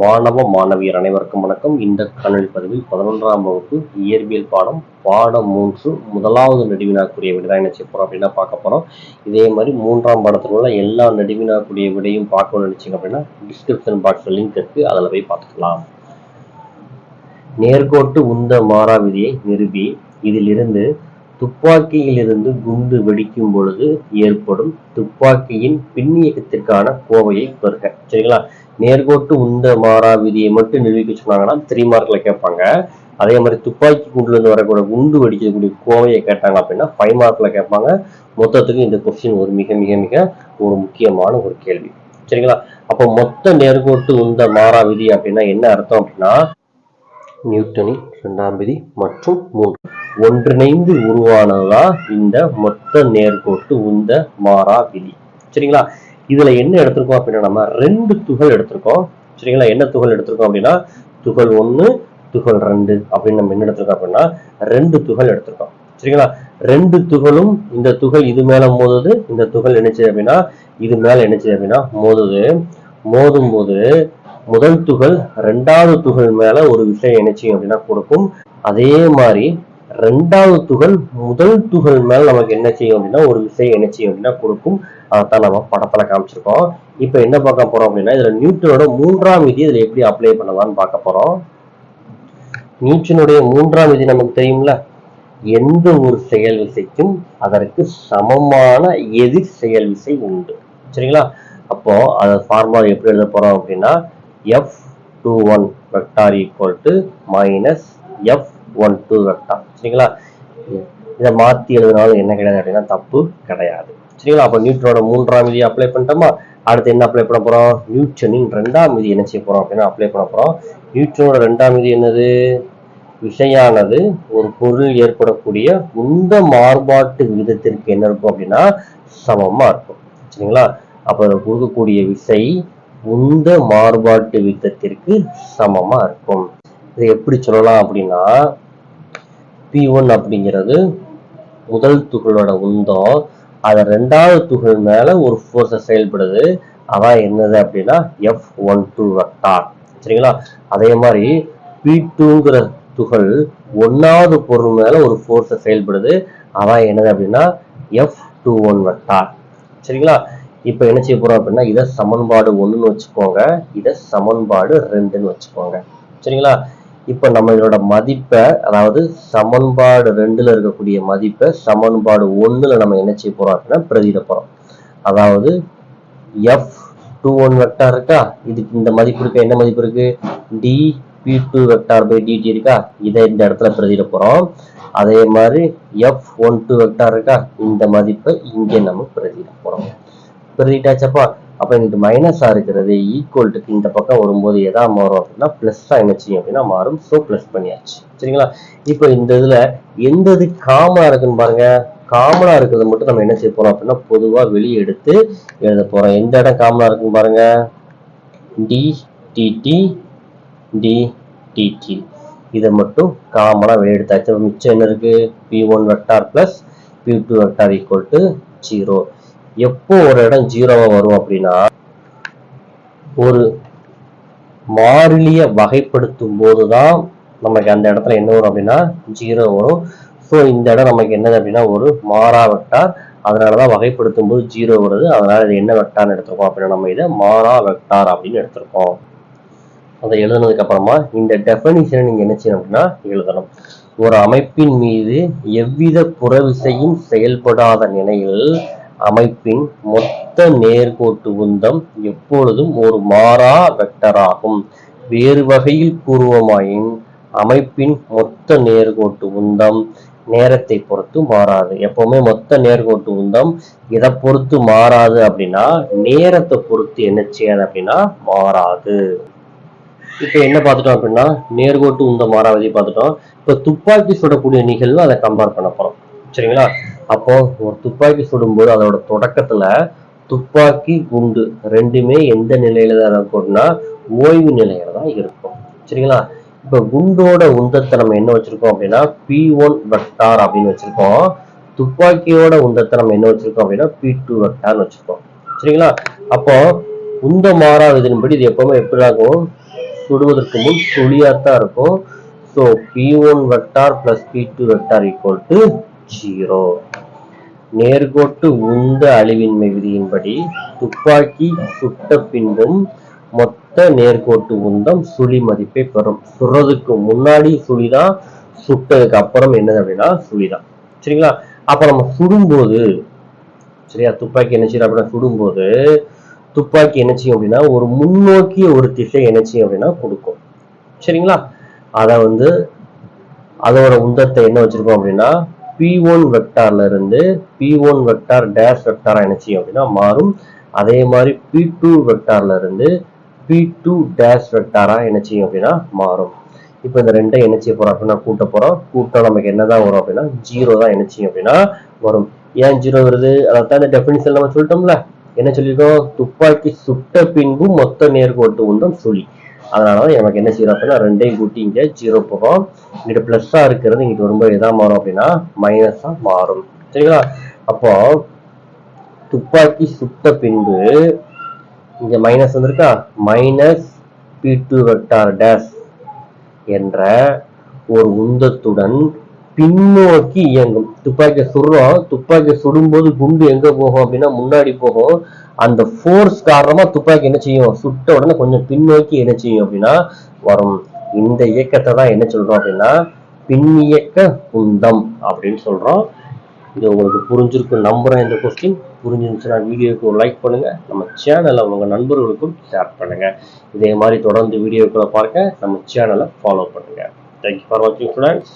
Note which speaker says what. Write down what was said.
Speaker 1: மாணவ மாணவியர் அனைவருக்கும் வணக்கம். இந்த காணொலி பதிவில் 11ஆம் வகுப்பு இயற்பியல் பாடம் 3 முதலாவது நெடுவினாக்குரிய விடைதான் என்ன செய்ய போறோம் அப்படின்னா பார்க்க போறோம். இதே மாதிரி 3ஆம் பாடத்தில் உள்ள எல்லா நெடுவினாக்குரிய விடையும் பார்க்கணும்னு நினைச்சீங்க அப்படின்னா டிஸ்கிரிப்ஷன் பாக்ஸ்ல லிங்க் இருக்கு, அதில் போய் பார்த்துக்கலாம். நேர்கோட்டு உந்த மாறா விதியை நிரூபி. இதிலிருந்து துப்பாக்கியிலிருந்து குண்டு வெடிக்கும் பொழுது ஏற்படும் துப்பாக்கியின் பின்னியக்கத்திற்கான கோவையை பெறுக. சரிங்களா? நேர்கோட்டு உந்த மாறா விதியை மட்டும் நிரூபிக்க சொன்னாங்கன்னா 3 மார்க்ல கேட்பாங்க. அதே மாதிரி துப்பாக்கி குண்டுல இருந்து வரக்கூடிய குண்டு வெடிக்கக்கூடிய கோவையை கேட்டாங்க அப்படின்னா 5 மார்க்ல கேட்பாங்க. மொத்தத்துக்கு இந்த கொஸ்டின் ஒரு மிக மிக மிக ஒரு முக்கியமான ஒரு கேள்வி. சரிங்களா? அப்போ மொத்த நேர்கோட்டு உந்த மாறா விதி அப்படின்னா என்ன அர்த்தம் அப்படின்னா, நியூட்டனின் 2ஆம் விதி மற்றும் 3 ஒன்றிணைந்து உருவானதுதான் இந்த மொத்த நேர்கோட்டு உந்த மாறா விதி. சரிங்களா? இதுல என்ன எடுத்திருக்கோம் அப்படின்னா, நம்ம 2 துகள் எடுத்திருக்கோம். சரிங்களா? என்ன துகள் எடுத்திருக்கோம் அப்படின்னா, துகள் 1 துகள் 2 அப்படின்னு நம்ம என்ன எடுத்திருக்கோம் அப்படின்னா 2 துகள் எடுத்திருக்கோம். சரிங்களா? 2 துகளும் இந்த துகள் இது மேல மோதுது, இந்த துகள் என்னச்சு அப்படின்னா இது மேல என்னச்சு அப்படின்னா மோதும் போது முதல் துகள் 2வது துகள் மேல ஒரு விசை என்னச்சு அப்படின்னா கொடுக்கும். அதே மாதிரி 2வது துகள் முதல் துகள் மேல நமக்கு என்ன செய்யும் அப்படின்னா ஒரு விசை என்ன செய்யும் அப்படின்னா கொடுக்கும். அதைத்தான் நம்ம படத்துல காமிச்சிருக்கோம். இப்ப என்ன பார்க்க போறோம் அப்படின்னா, இதுல நியூட்டனோட 3ஆம் விதி இதுல எப்படி அப்ளை பண்ணலாம்னு பார்க்க போறோம். நியூட்டனுடைய 3ஆம் விதி நமக்கு தெரியும்ல, எந்த ஒரு செயல் விசைக்கும் அதற்கு சமமான எதிர் செயல் விசை உண்டு. சரிங்களா? அப்போ அதை ஃபார்முலா எப்படி எழுத போறோம் அப்படின்னா, F21 vector equal to minus F12 vector. சரிங்களா? இதை மாத்தி எழுதினாலும் என்ன கிடையாது அப்படின்னா தப்பு கிடையாது. சரிங்களா? அப்ப நியூட்டனோட 3ஆம் விதியை அப்ளை பண்ணிட்டோமா? அடுத்து என்ன அப்ளை பண்ண போறோம்? நியூட்டனின் 2ஆம் விதி என்ன செய்ய போறோம் அப்படின்னா அப்ளை பண்ண போறோம். நியூட்டனோட 2ஆம் விதி என்னது? விசையானது ஒரு பொருள் ஏற்படக்கூடிய உந்த மாறுபாட்டு விகிதத்திற்கு என்ன இருக்கும் அப்படின்னா சமமா இருக்கும். சரிங்களா? அப்ப கொடுக்கக்கூடிய விசை உந்த மாறுபாட்டு விகிதத்திற்கு சமமா இருக்கும். இதை எப்படி சொல்லலாம் அப்படின்னா, P1 அப்படிங்கிறது முதல் துகளோட உந்தம், அது 2வது துகள் மேல ஒரு ஃபோர்ஸை செயல்படுது, அதான் என்னது அப்படின்னா F12 வெக்டார். சரிங்களா? அதே மாதிரி P2ங்கிற துகள் 1வது பொருள் மேல ஒரு ஃபோர்ஸை செயல்படுது, அதான் என்னது அப்படின்னா F21 வெக்டார். சரிங்களா? இப்ப என்ன செய்ய போறோம் அப்படின்னா, இதை சமன்பாடு 1ன்னு வச்சுக்கோங்க, இதை சமன்பாடு 2ன்னு வச்சுக்கோங்க. சரிங்களா? இப்ப நம்ம இதோட மதிப்பை, அதாவது சமன்பாடு 2ல இருக்கக்கூடிய மதிப்பை சமன்பாடு 1ல நம்ம என்ன செய்ய போறோம் அப்படின்னா பிரதியிட போறோம். அதாவது F21 வெக்டார் இருக்கா, இதுக்கு இந்த மதிப்பு இருக்கு. என்ன மதிப்பு இருக்கு? dP2 வெக்டார் பை dt இருக்கா, இதை இந்த இடத்துல பிரதியிட போறோம். அதே மாதிரி F12 வெக்டார் இருக்கா, இந்த மதிப்பை இங்கே நம்ம பிரதியிட போறோம். பிரதிட்டாச்சப்பா. அப்ப இங்கிட்டு மைனஸா இருக்கிறது ஈக்குவல் டு இந்த பக்கம் வரும்போது எதா மாறும் அப்படின்னா பிளஸ்ஸா என்ன செய்யும் அப்படின்னா மாறும். ஸோ பிளஸ் பண்ணியாச்சு. சரிங்களா? இப்போ இந்த இதுல எந்த இது காமனா இருக்குன்னு பாருங்க. காமனா இருக்கிறது மட்டும் நம்ம என்ன செய்ய போறோம் அப்படின்னா பொதுவா வெளியே எடுத்து எழுத போறோம். எந்த இடம் காமனா இருக்குன்னு பாருங்க. ddt ddt இதை மட்டும் காமனா வெளியே எடுத்தாச்சு. மிச்சம் என்ன இருக்கு? P1 vector plus P2 vector equal to 0. எப்போ ஒரு இடம் 0வா வரும் அப்படின்னா, ஒரு மாறிலிய வகைப்படுத்தும் போதுதான் நமக்கு அந்த இடத்துல என்ன வரும் அப்படின்னா 0 வரும். ஸோ இந்த இடம் நமக்கு என்னது அப்படின்னா ஒரு மாறா வெக்டார், அதனாலதான் வகைப்படுத்தும் போது 0 வருது. அதனால இது என்ன வெக்டார்னு எடுத்திருக்கோம் அப்படின்னா நம்ம இதை மாறா வெக்டார் அப்படின்னு எடுத்திருக்கோம். அதை எழுதுனதுக்கு அப்புறமா இந்த டெஃபினிஷனை நீங்க என்ன செய்யணும் அப்படின்னா எழுதணும். ஒரு அமைப்பின் மீது எவ்வித புறவிசையும் செயல்படாத நிலையில் அமைப்பின் மொத்த நேர்கோட்டு உந்தம் எப்பொழுதும் ஒரு மாறா வெக்டர் ஆகும். வேறு வகையில் கூறுவோமாயின் அமைப்பின் மொத்த நேர்கோட்டு உந்தம் நேரத்தை பொறுத்து மாறாது. எப்பவுமே மொத்த நேர்கோட்டு உந்தம் இதை பொறுத்து மாறாது அப்படின்னா நேரத்தை பொறுத்து என்ன செய்யாது அப்படின்னா மாறாது. இப்ப என்ன பார்த்துட்டோம் அப்படின்னா நேர்கோட்டு உந்த மாறாவதை பார்த்துட்டோம். இப்ப துப்பாக்கி சுடக்கூடிய நிகழ்வு அதை கம்பேர் பண்ண போறோம். சரிங்களா? அப்போ ஒரு துப்பாக்கி சுடும்போது அதோட தொடக்கத்துல துப்பாக்கி குண்டு ரெண்டுமே எந்த நிலையில தான் இருக்கும்னா ஓய்வு நிலையில தான் இருக்கும். சரிங்களா? இப்ப குண்டோட உந்தத்தை நம்ம என்ன வச்சிருக்கோம் அப்படின்னா P1 வெக்டார் அப்படின்னு வச்சிருக்கோம். துப்பாக்கியோட உந்தத்தை நம்ம என்ன வச்சிருக்கோம் அப்படின்னா P2 வெக்டார்னு வச்சிருக்கோம். சரிங்களா? அப்போ உந்த மாறா விதியின்படி இது எப்பவுமே எப்படி ஆகும், சுடுவதற்கு முன் சுழியாத்தான் இருக்கும். So P1 vector plus P2 vector equal to 0. நேர்கோட்டு உந்த அழிவின்மை விதியின்படி துப்பாக்கி சுட்ட பின்பும் மொத்த நேர்கோட்டு உந்தம் சுழி மதிப்பை பெறும். சுடுறதுக்கு முன்னாடி சுழிதான், சுட்டதுக்கு அப்புறம் என்னது அப்படின்னா சுழிதான். சரிங்களா? அப்ப நம்ம சுடும்போது சரியா, துப்பாக்கி என்ன செய்யும் அப்படின்னா சுடும்போது துப்பாக்கி என்ன செய்யும் அப்படின்னா ஒரு முன்னோக்கிய ஒரு திசை என்ன செய்யும் அப்படின்னா கொடுக்கும். சரிங்களா? அதை அதோட உந்தத்தை என்ன வச்சிருக்கோம் அப்படின்னா P1 வெக்டார்ல இருந்து P1 வெக்டார் டேஷ் வெக்டாரா என்ன செய்யும் அப்படின்னா மாறும். அதே மாதிரி P2 வெக்டார்ல இருந்து P2 டேஷ் வெக்டாரா என்ன செய்யும் அப்படின்னா மாறும். இப்போ இந்த ரெண்டை என்ன செய்ய போறோம் அப்படின்னா கூட்ட போறோம். கூட்டம் நமக்கு என்னதான் வரும் அப்படின்னா 0 தான் என்ன செய்யும் அப்படின்னா வரும். ஏன் 0 வருது, அதான் இந்த டெஃபினிஷன் நம்ம சொல்லிட்டோம்ல. என்ன சொல்லிருக்கோம், துப்பாக்கி சுட்ட பின்பு மொத்த நேர்கோட்டு உந்தம் சுழி. அதனாலதான் எனக்கு என்ன செய்யறோம் அப்படின்னா ரெண்டையும் கூட்டி இங்க 0 போகும். இங்கிட்ட பிளஸ்ஸா இருக்கிறது இங்கிட்ட வரும்போது எதா மாறும் அப்படின்னா மைனஸா மாறும். சரிங்களா? அப்போ துப்பாக்கி சுட்ட பின்பு இங்க மைனஸ் வந்திருக்கா, மைனஸ் P2 வெக்டார் டேஷ் என்ற ஒரு உந்தத்துடன் பின்னோக்கி இயங்கும். துப்பாக்கி சுடுறோம், துப்பாக்கி சுடும்போது குண்டு எங்க போகும் அப்படின்னா முன்னாடி போகும். அந்த ஃபோர்ஸ் காரணமா துப்பாக்கி என்ன செய்யும், சுட்ட உடனே கொஞ்சம் பின்னோக்கி என்ன செய்யும் அப்படின்னா வரும். இந்த இயக்கத்தை தான் என்ன சொல்றோம் அப்படின்னா பின்னியக்க உந்தம் அப்படின்னு சொல்றோம். இது உங்களுக்கு புரிஞ்சிருக்கும் நம்புறேன். இந்த கொஸ்டின் புரிஞ்சிருந்துச்சுன்னா வீடியோக்கு ஒரு லைக் பண்ணுங்க, நம்ம சேனலை உங்க நண்பர்களுக்கும் ஷேர் பண்ணுங்க. இதே மாதிரி தொடர்ந்து வீடியோக்களை பார்க்க நம்ம சேனலை ஃபாலோ பண்ணுங்க. தேங்க்யூ ஃபார் வாட்சிங் ஸ்டூடெண்ட்ஸ்.